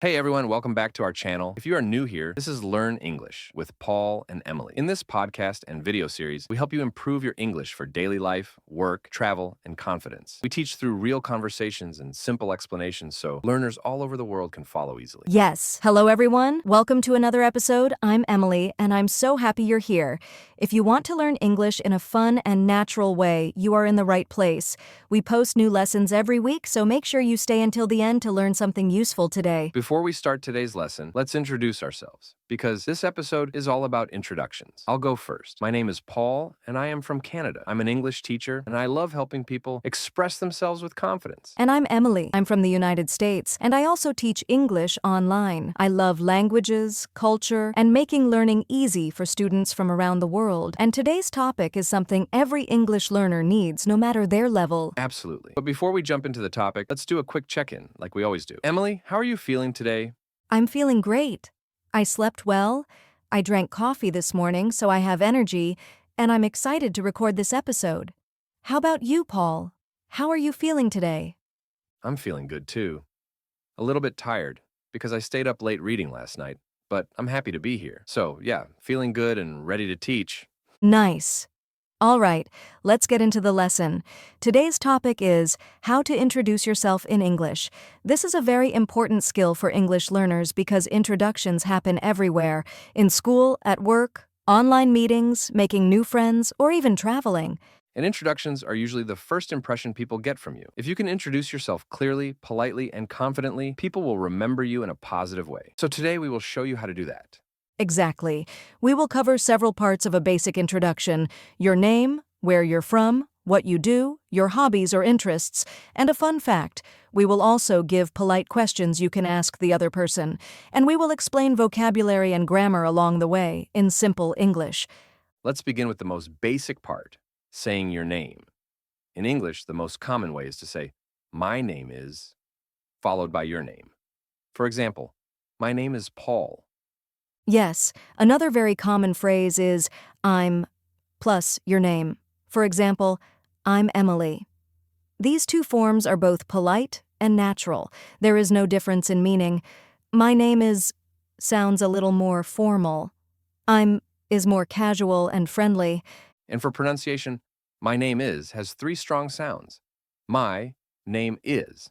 Hey everyone, welcome back to our channel. If you are new here, this is Learn English with Paul and Emily. In this podcast and video series, we help you improve your English for daily life, work, travel, and confidence. We teach through real conversations and simple explanations so learners all over the world can follow easily. Yes. Hello, everyone. Welcome to another episode. I'm Emily, and I'm so happy you're here. If you want to learn English in a fun and natural way, you are in the right place. We post new lessons every week, so make sure you stay until the end to learn something useful today. Before we start today's lesson, let's introduce ourselves, because this episode is all about introductions. I'll go first. My name is Paul, and I am from Canada. I'm an English teacher, and I love helping people express themselves with confidence. And I'm Emily. I'm from the United States, and I also teach English online. I love languages, culture, and making learning easy for students from around the world. And today's topic is something every English learner needs, no matter their level. Absolutely. But before we jump into the topic, let's do a quick check-in, like we always do. Emily, how are you feeling today? I'm feeling great. I slept well, I drank coffee this morning, so I have energy, and I'm excited to record this episode. How about you, Paul? How are you feeling today? I'm feeling good too. A little bit tired, because I stayed up late reading last night, but I'm happy to be here. So yeah, feeling good and ready to teach. Nice. All right, let's get into the lesson. Today's topic is how to introduce yourself in English. This is a very important skill for English learners because introductions happen everywhere, in school, at work, online meetings, making new friends, or even traveling. And introductions are usually the first impression people get from you. If you can introduce yourself clearly, politely, and confidently, people will remember you in a positive way. So today we will show you how to do that. Exactly. We will cover several parts of a basic introduction: your name, where you're from, what you do, your hobbies or interests, and a fun fact. We will also give polite questions you can ask the other person, and we will explain vocabulary and grammar along the way in simple English. Let's begin with the most basic part, saying your name. In English, the most common way is to say, "My name is," followed by your name. For example, "My name is Paul." Yes, another very common phrase is I'm plus your name. For example, I'm Emily. These two forms are both polite and natural. There is no difference in meaning. My name is sounds a little more formal. I'm is more casual and friendly. And for pronunciation, "my name is" has three strong sounds. My name is,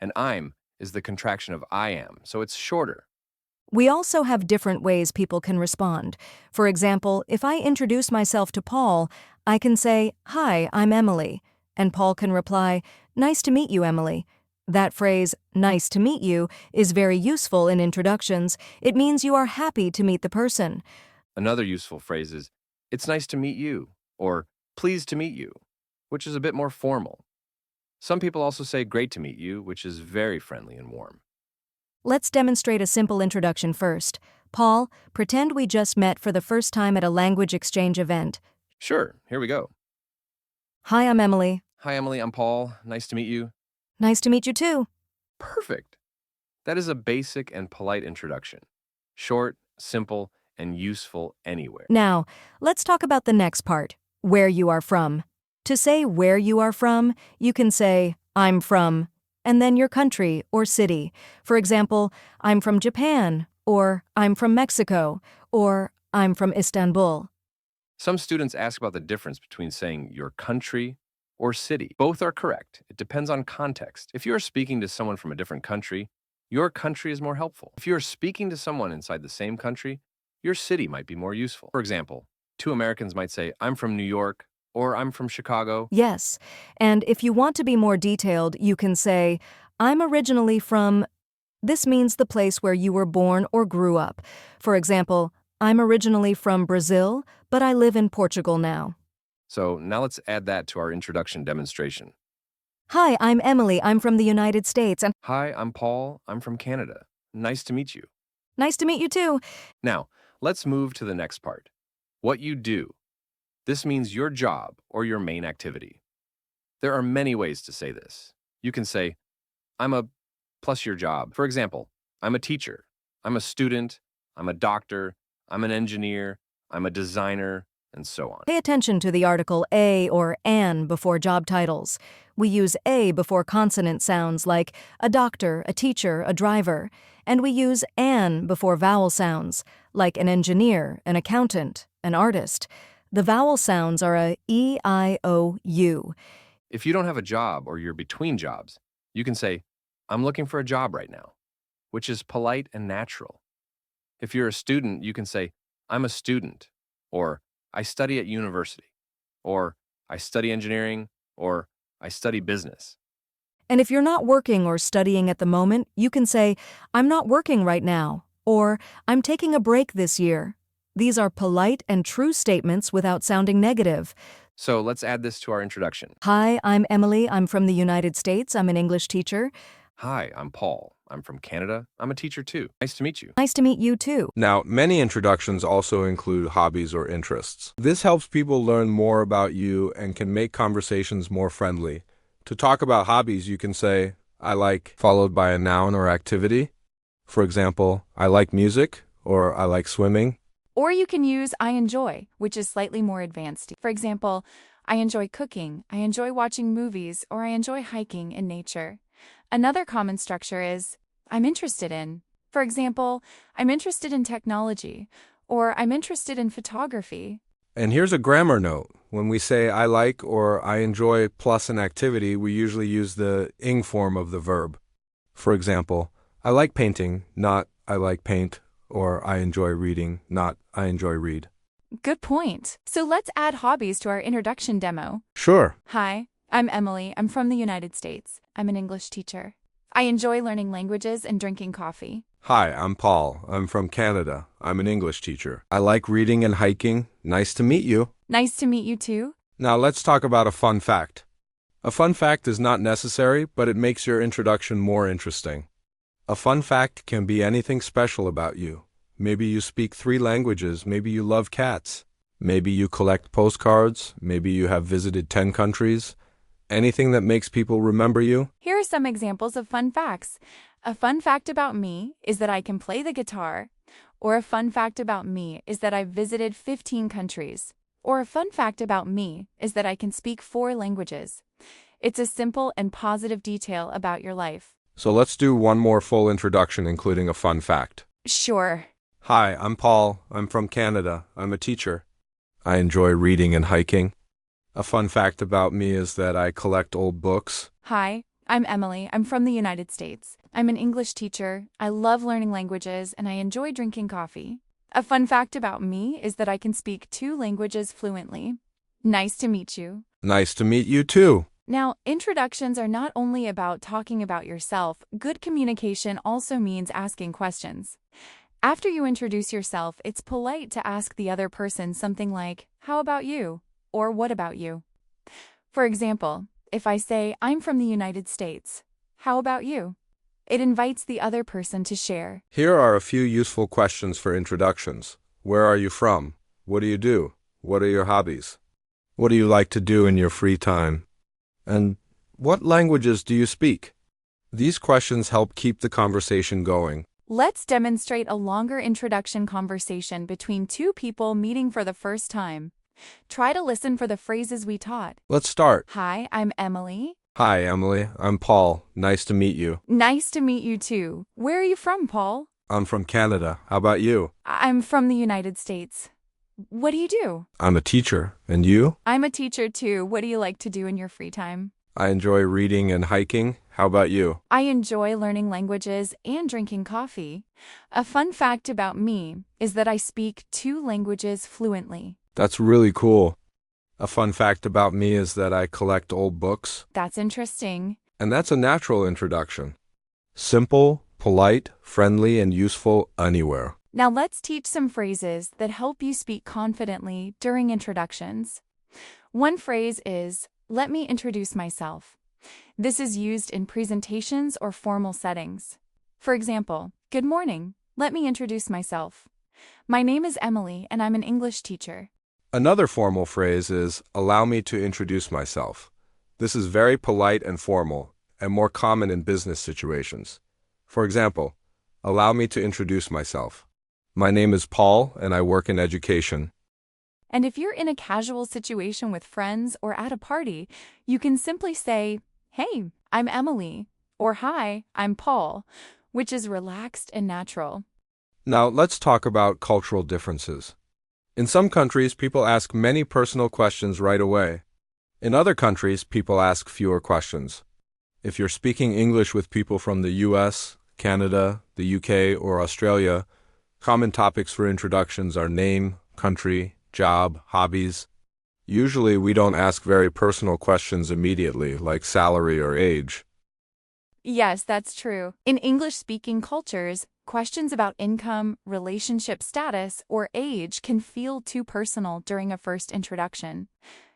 and I'm is the contraction of I am, so it's shorter. We also have different ways people can respond. For example, if I introduce myself to Paul, I can say, "Hi, I'm Emily." And Paul can reply, "Nice to meet you, Emily." That phrase, "nice to meet you," is very useful in introductions. It means you are happy to meet the person. Another useful phrase is, "It's nice to meet you," or "pleased to meet you," which is a bit more formal. Some people also say "great to meet you," which is very friendly and warm. Let's demonstrate a simple introduction first. Paul, pretend we just met for the first time at a language exchange event. Sure, here we go. Hi, I'm Emily. Hi, Emily, I'm Paul. Nice to meet you. Nice to meet you too. Perfect. That is a basic and polite introduction. Short, simple, and useful anywhere. Now, let's talk about the next part, where you are from. To say where you are from, you can say, I'm from, and then your country or city. For example, I'm from Japan, or I'm from Mexico, or I'm from Istanbul. Some students ask about the difference between saying your country or city. Both are correct. It depends on context. If you are speaking to someone from a different country, your country is more helpful. If you are speaking to someone inside the same country, your city might be more useful. For example, two Americans might say, "I'm from New York," or "I'm from Chicago." Yes, and if you want to be more detailed, you can say, I'm originally from... This means the place where you were born or grew up. For example, I'm originally from Brazil, but I live in Portugal now. So now let's add that to our introduction demonstration. Hi, I'm Emily. I'm from the United States, and Hi, I'm Paul. I'm from Canada. Nice to meet you. nice to meet you too. Now, let's move to the next part. What you do. This means your job or your main activity. There are many ways to say this. You can say, I'm a plus your job. For example, I'm a teacher. I'm a student. I'm a doctor. I'm an engineer. I'm a designer. and so on. Pay attention to the article a or an before job titles. We use a before consonant sounds like a doctor, a teacher, a driver, and we use an before vowel sounds like an engineer, an accountant, an artist. The vowel sounds are a E, I, O, U. If you don't have a job or you're between jobs, you can say, I'm looking for a job right now, which is polite and natural. If you're a student, you can say, I'm a student, or I study at university, or I study engineering, or I study business. And if you're not working or studying at the moment, you can say, I'm not working right now, or I'm taking a break this year. These are polite and true statements without sounding negative. So let's add this to our introduction. Hi, I'm Emily. I'm from the United States. I'm an English teacher. Hi, I'm Paul. I'm from Canada. I'm a teacher too. Nice to meet you. Nice to meet you too. Now, many introductions also include hobbies or interests. This helps people learn more about you and can make conversations more friendly. To talk about hobbies, you can say, I like, followed by a noun or activity. For example, I like music, or I like swimming. Or you can use I enjoy, which is slightly more advanced. For example, I enjoy cooking, I enjoy watching movies, or I enjoy hiking in nature. Another common structure is I'm interested in. For example, I'm interested in technology, or I'm interested in photography. And here's a grammar note. When we say I like or I enjoy plus an activity, we usually use the ing form of the verb. For example, I like painting, not I like paint, or I enjoy reading, not I enjoy read. Good point. So let's add hobbies to our introduction demo. Sure. Hi, I'm Emily. I'm from the United States. I'm an English teacher. I enjoy learning languages and drinking coffee. Hi, I'm Paul. I'm from Canada. I'm an English teacher. I like reading and hiking. Nice to meet you. Nice to meet you too. Now let's talk about a fun fact. A fun fact is not necessary, but it makes your introduction more interesting. A fun fact can be anything special about you. Maybe you speak 3 languages. Maybe you love cats. Maybe you collect postcards. Maybe you have visited 10 countries. Anything that makes people remember you. Here are some examples of fun facts. A fun fact about me is that I can play the guitar. Or a fun fact about me is that I've visited 15 countries. Or a fun fact about me is that I can speak 4 languages. It's a simple and positive detail about your life. So let's do one more full introduction, including a fun fact. Sure. Hi, I'm Paul. I'm from Canada. I'm a teacher. I enjoy reading and hiking. A fun fact about me is that I collect old books. Hi, I'm Emily. I'm from the United States. I'm an English teacher. I love learning languages and I enjoy drinking coffee. A fun fact about me is that I can speak 2 languages fluently. Nice to meet you. Nice to meet you too. Now, introductions are not only about talking about yourself. Good communication also means asking questions. After you introduce yourself, it's polite to ask the other person something like, how about you? Or what about you? For example, if I say, I'm from the United States, how about you? It invites the other person to share. Here are a few useful questions for introductions. Where are you from? What do you do? What are your hobbies? What do you like to do in your free time? And what languages do you speak? These questions help keep the conversation going. Let's demonstrate a longer introduction conversation between 2 people meeting for the first time. Try to listen for the phrases we taught. Let's start. Hi, I'm Emily. Hi, Emily. I'm Paul. Nice to meet you. Nice to meet you too. Where are you from, Paul? I'm from Canada. How about you? I'm from the United States. What do you do? I'm a teacher. And you? I'm a teacher too. What do you like to do in your free time? I enjoy reading and hiking. How about you? I enjoy learning languages and drinking coffee. A fun fact about me is that I speak 2 languages fluently. That's really cool. A fun fact about me is that I collect old books. That's interesting. And that's a natural introduction. Simple, polite, friendly, and useful anywhere. Now let's teach some phrases that help you speak confidently during introductions. One phrase is, let me introduce myself. This is used in presentations or formal settings. For example, good morning. Let me introduce myself. My name is Emily and I'm an English teacher. Another formal phrase is, allow me to introduce myself. This is very polite and formal, and more common in business situations. For example, allow me to introduce myself. My name is Paul, and I work in education. And if you're in a casual situation with friends or at a party, you can simply say, "Hey, I'm Emily," or "Hi, I'm Paul," which is relaxed and natural. Now, let's talk about cultural differences. In some countries, people ask many personal questions right away. In other countries, people ask fewer questions. If you're speaking English with people from the US, Canada, the UK, or Australia, common topics for introductions are name, country, job, hobbies. Usually, we don't ask very personal questions immediately, like salary or age. Yes, that's true. In English-speaking cultures, questions about income, relationship status, or age can feel too personal during a first introduction.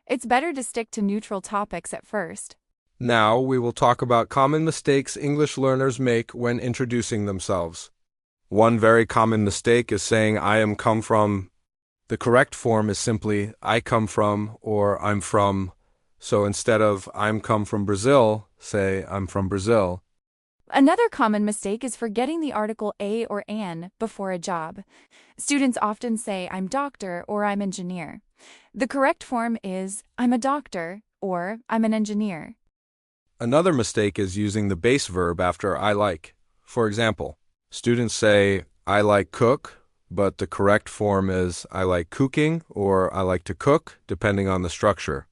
It's better to stick to neutral topics at first. Now, we will talk about common mistakes English learners make when introducing themselves. One very common mistake is saying I am come from. The correct form is simply I come from or I'm from. So instead of I'm come from Brazil, say I'm from Brazil. Another common mistake is forgetting the article a or an before a job. Students often say I'm doctor or I'm engineer. The correct form is I'm a doctor or I'm an engineer. Another mistake is using the base verb after I like. For example, students say I like cook, but the correct form is I like cooking or I like to cook, depending on the structure.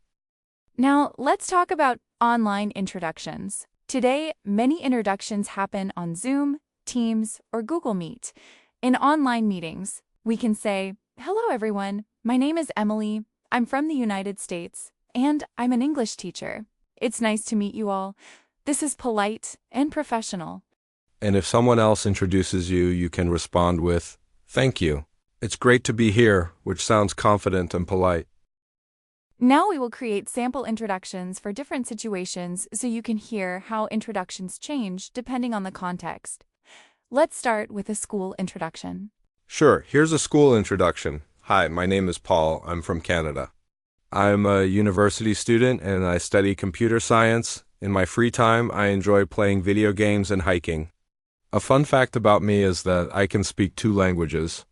Now, let's talk about online introductions. Today, many introductions happen on Zoom, Teams, or Google Meet. In online meetings, we can say, "Hello everyone, my name is Emily, I'm from the United States, and I'm an English teacher. It's nice to meet you all. This is polite and professional." And if someone else introduces you, you can respond with, "Thank you. It's great to be here," which sounds confident and polite. Now we will create sample introductions for different situations so you can hear how introductions change depending on the context. Let's start with a school introduction. Sure, here's a school introduction. Hi, my name is Paul. I'm from Canada. I'm a university student and I study computer science. In my free time, I enjoy playing video games and hiking. A fun fact about me is that I can speak 2 languages.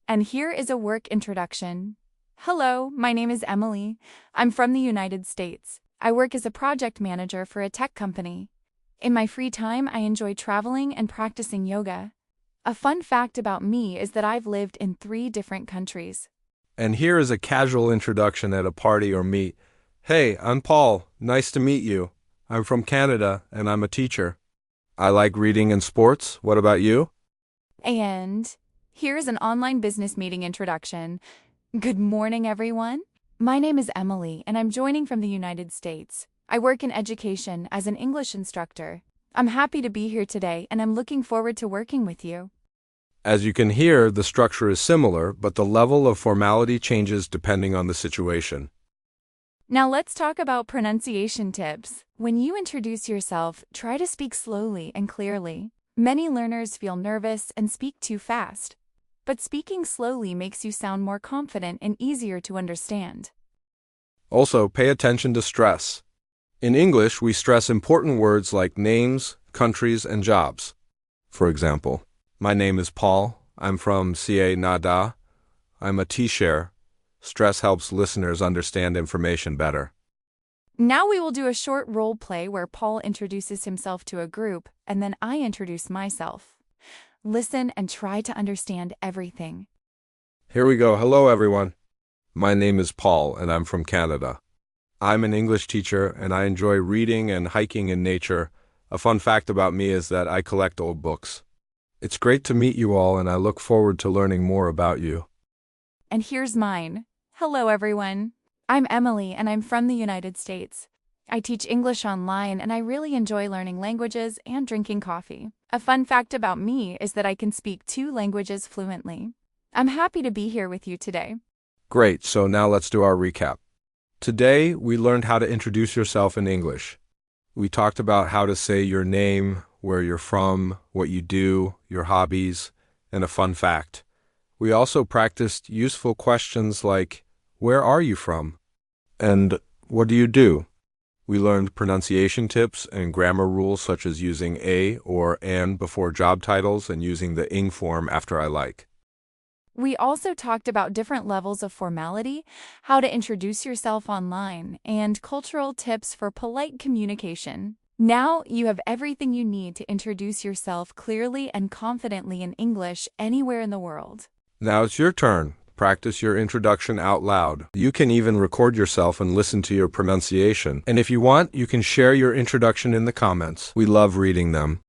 And here is a work introduction. Hello, my name is Emily. I'm from the United States. I work as a project manager for a tech company. In my free time, I enjoy traveling and practicing yoga. A fun fact about me is that I've lived in 3 different countries. And here is a casual introduction at a party or meet. Hey, I'm Paul. Nice to meet you. I'm from Canada and I'm a teacher. I like reading and sports. What about you? And here's an online business meeting introduction. Good morning, everyone. My name is Emily, and I'm joining from the United States. I work in education as an English instructor. I'm happy to be here today, and I'm looking forward to working with you. As you can hear, the structure is similar, but the level of formality changes depending on the situation. Now let's talk about pronunciation tips. When you introduce yourself, try to speak slowly and clearly. Many learners feel nervous and speak too fast. But speaking slowly makes you sound more confident and easier to understand. Also, pay attention to stress. In English, we stress important words like names, countries, and jobs. For example, my name is Paul. I'm from Canada. I'm a teacher. Stress helps listeners understand information better. Now we will do a short role play where Paul introduces himself to a group, and then I introduce myself. Listen and try to understand everything. Here we go. Hello, everyone. My name is Paul, and I'm from Canada. I'm an English teacher, and I enjoy reading and hiking in nature. A fun fact about me is that I collect old books. It's great to meet you all, and I look forward to learning more about you. And here's mine. Hello, everyone. I'm Emily, and I'm from the United States. I teach English online, and I really enjoy learning languages and drinking coffee. A fun fact about me is that I can speak 2 languages fluently. I'm happy to be here with you today. Great, so now let's do our recap. Today, we learned how to introduce yourself in English. We talked about how to say your name, where you're from, what you do, your hobbies, and a fun fact. We also practiced useful questions like, where are you from? And what do you do? We learned pronunciation tips and grammar rules such as using a or an before job titles and using the ing form after I like. We also talked about different levels of formality, how to introduce yourself online, and cultural tips for polite communication. Now you have everything you need to introduce yourself clearly and confidently in English anywhere in the world. Now it's your turn. Practice your introduction out loud. You can even record yourself and listen to your pronunciation. And if you want, you can share your introduction in the comments. We love reading them.